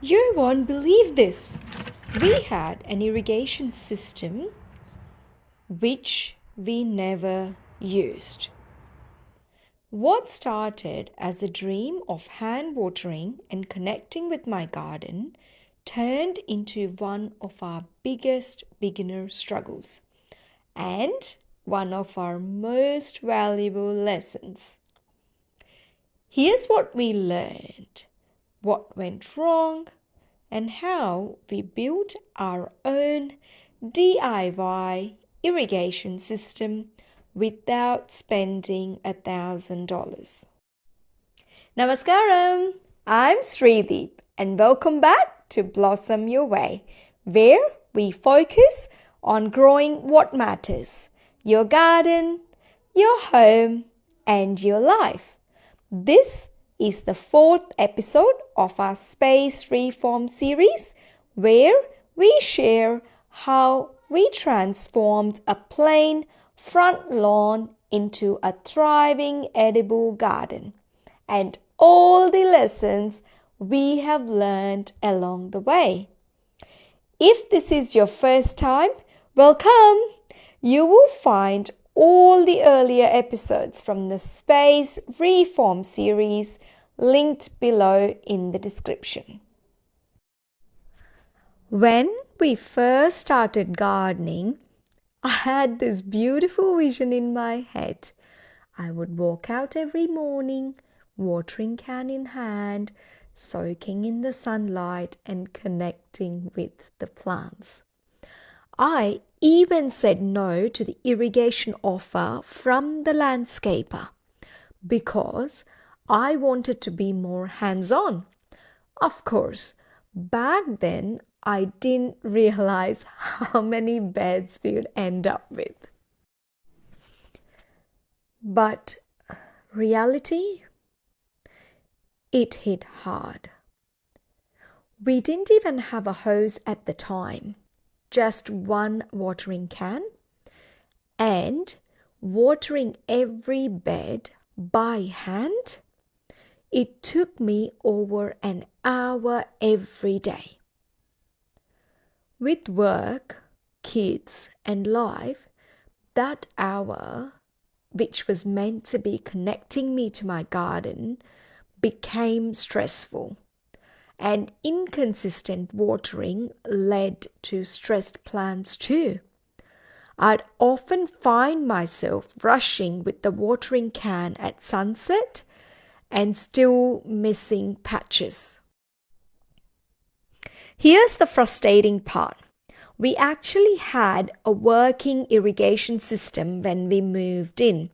You won't believe this. We had an irrigation system which we never used. What started as a dream of hand watering and connecting with my garden turned into one of our biggest beginner struggles and one of our most valuable lessons. Here's what we learned, what went wrong, and how we built our own DIY irrigation system without spending $1,000. Namaskaram! I'm SriDeep and welcome back to Blossom Your Way, where we focus on growing what matters, your garden, your home, and your life. This is the 4th episode of our Space Reform series, where we share how we transformed a plain front lawn into a thriving edible garden and all the lessons we have learned along the way. If this is your first time, welcome! You will find all the earlier episodes from the Space Reform series linked below in the description. When we first started gardening, I had this beautiful vision in my head. I would walk out every morning, watering can in hand, soaking in the sunlight and connecting with the plants. I even said no to the irrigation offer from the landscaper because I wanted to be more hands-on. Of course, back then I didn't realize how many beds we would end up with. But reality, it hit hard. We didn't even have a hose at the time, just one watering can, and watering every bed by hand, it took me over an hour every day. With work, kids, and life, that hour, which was meant to be connecting me to my garden, became stressful. And inconsistent watering led to stressed plants too. I'd often find myself rushing with the watering can at sunset and still missing patches. Here's the frustrating part. We actually had a working irrigation system when we moved in.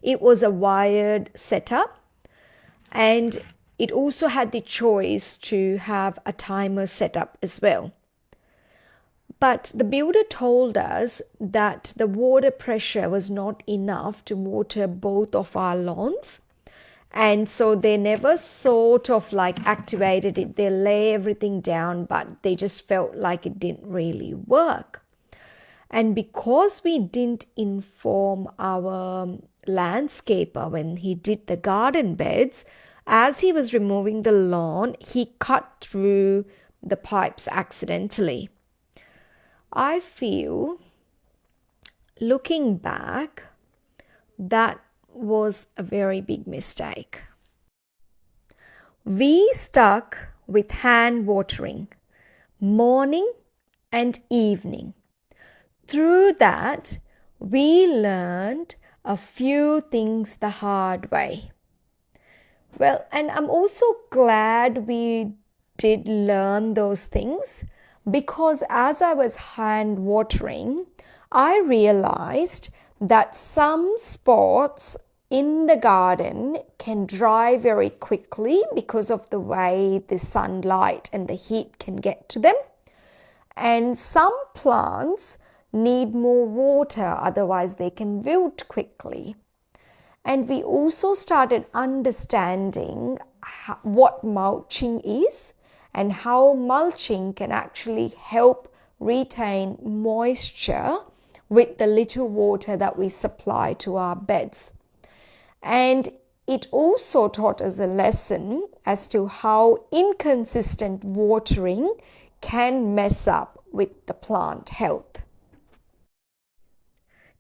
It was a wired setup, and it also had the choice to have a timer set up as well. But the builder told us that the water pressure was not enough to water both of our lawns. And so they never sort of activated it. They lay everything down, but they just felt like it didn't really work. And because we didn't inform our landscaper when he did the garden beds, as he was removing the lawn, he cut through the pipes accidentally. I feel, looking back, that was a very big mistake. We stuck with hand watering, morning and evening. Through that, we learned a few things the hard way. Well, and I'm also glad we did learn those things because as I was hand watering, I realized that some spots in the garden can dry very quickly because of the way the sunlight and the heat can get to them. And some plants need more water, otherwise they can wilt quickly. And we also started understanding what mulching is and how mulching can actually help retain moisture with the little water that we supply to our beds. And it also taught us a lesson as to how inconsistent watering can mess up with the plant health.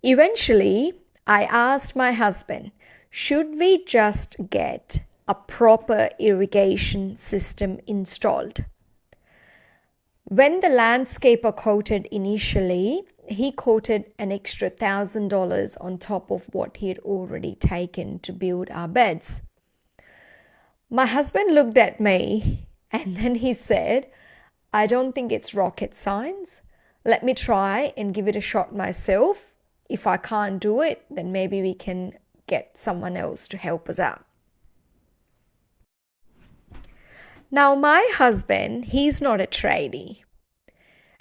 Eventually, I asked my husband, should we just get a proper irrigation system installed? When the landscaper quoted initially, he quoted an extra $1,000 on top of what he had already taken to build our beds. My husband looked at me and then he said, I don't think it's rocket science. Let me try and give it a shot myself. If I can't do it, then maybe we can get someone else to help us out. Now, my husband, he's not a tradie.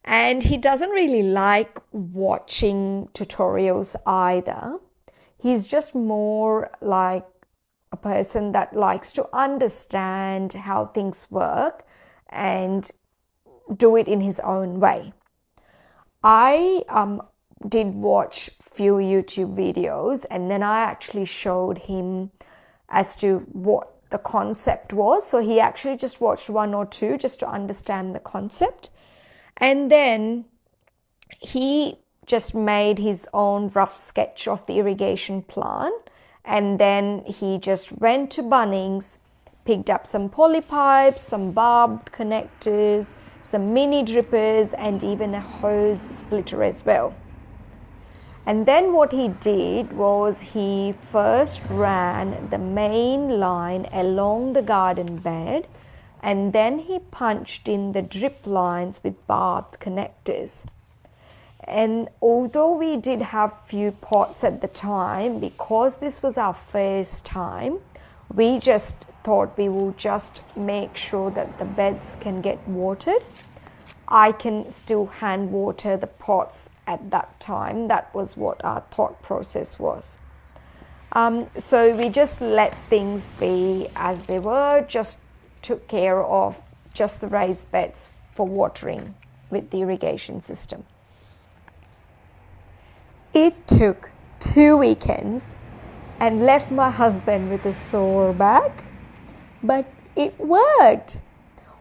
And he doesn't really like watching tutorials either. He's just more like a person that likes to understand how things work and do it in his own way. I did watch few YouTube videos and then I actually showed him as to what the concept was. So he actually just watched one or two just to understand the concept. And then he just made his own rough sketch of the irrigation plan. And then he just went to Bunnings, picked up some polypipes, some barbed connectors, some mini drippers, and even a hose splitter as well. And then what he did was he first ran the main line along the garden bed, and then he punched in the drip lines with barbed connectors. And although we did have few pots at the time, because this was our first time, we just thought we will just make sure that the beds can get watered. I can still hand water the pots at that time. That was what our thought process was. So we just let things be as they were, just took care of just the raised beds for watering with the irrigation system. It took 2 weekends and left my husband with a sore back, but it worked.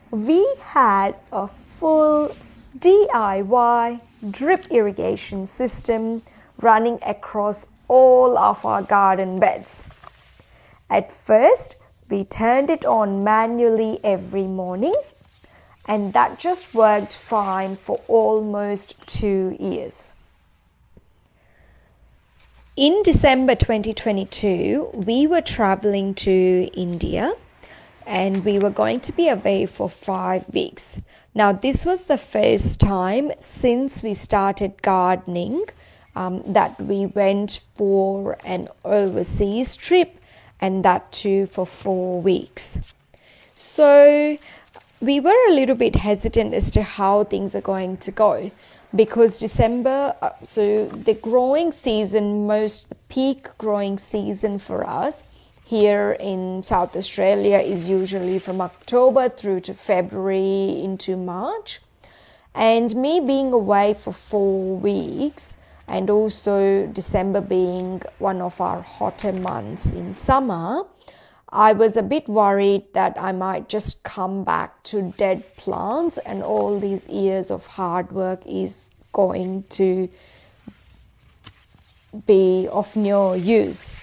We had a full DIY drip irrigation system running across all of our garden beds. At first, we turned it on manually every morning, and that just worked fine for almost 2 years. In December 2022, we were traveling to India and we were going to be away for 5 weeks. Now, this was the first time since we started gardening that we went for an overseas trip, and that too for 4 weeks. So we were a little bit hesitant as to how things are going to go, because December, so the growing season, the peak growing season for us here in South Australia is usually from October through to February into March. And me being away for 4 weeks, and also December being one of our hotter months in summer, I was a bit worried that I might just come back to dead plants and all these years of hard work is going to be of no use.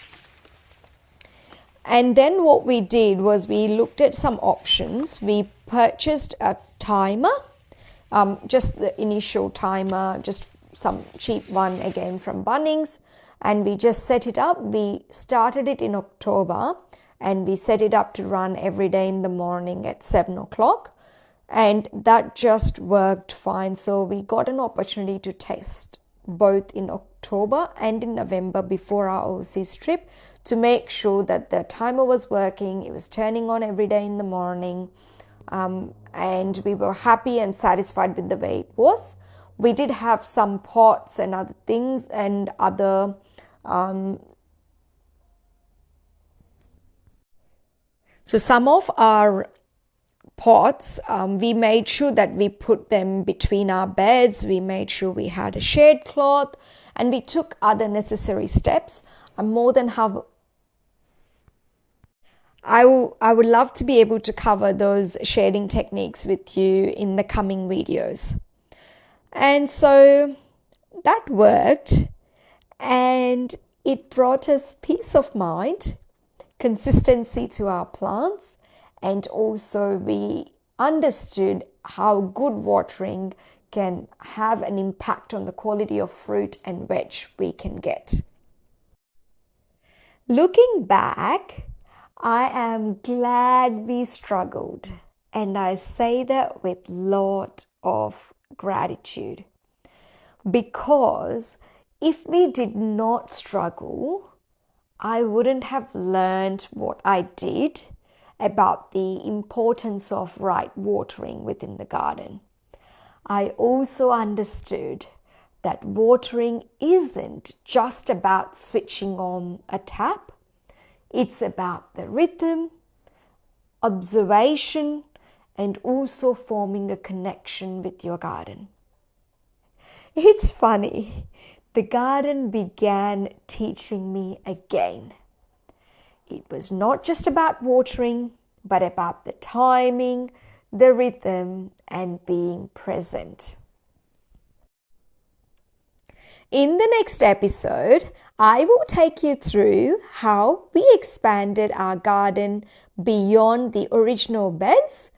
And then what we did was we looked at some options. We purchased a timer, just the initial timer, just some cheap one again from Bunnings, and we just set it up. We started it in October and we set it up to run every day in the morning at 7 o'clock, and that just worked fine. So we got an opportunity to test both in October and in November before our overseas trip to make sure that the timer was working. It was turning on every day in the morning, and we were happy and satisfied with the way it was. We did have some pots and other things and other so some of our pots, we made sure that we put them between our beds. We made sure we had a shade cloth, and we took other necessary steps. I'm more than I would love to be able to cover those shading techniques with you in the coming videos. And so that worked, and it brought us peace of mind, consistency to our plants, and also we understood how good watering can have an impact on the quality of fruit and veg we can get. Looking back, I am glad we struggled, and I say that with lot of gratitude, because if we did not struggle, I wouldn't have learned what I did about the importance of right watering within the garden. I also understood that watering isn't just about switching on a tap. It's about the rhythm, observation, and also forming a connection with your garden. It's funny, the garden began teaching me again. It was not just about watering, but about the timing, the rhythm, and being present. In the next episode, I will take you through how we expanded our garden beyond the original beds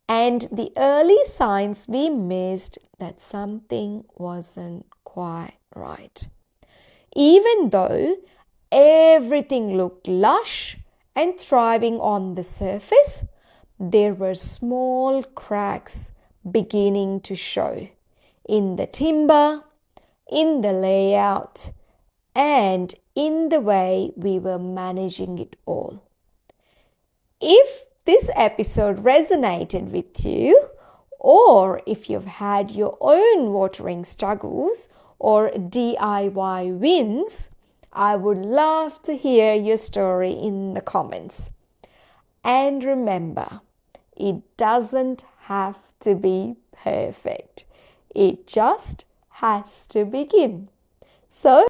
and the early signs we missed that something wasn't quite right. Even though everything looked lush and thriving on the surface, there were small cracks beginning to show in the timber, in the layout, and in the way we were managing it all. If this episode resonated with you, or if you've had your own watering struggles or DIY wins, I would love to hear your story in the comments. And remember, it doesn't have to be perfect. It just has to begin. So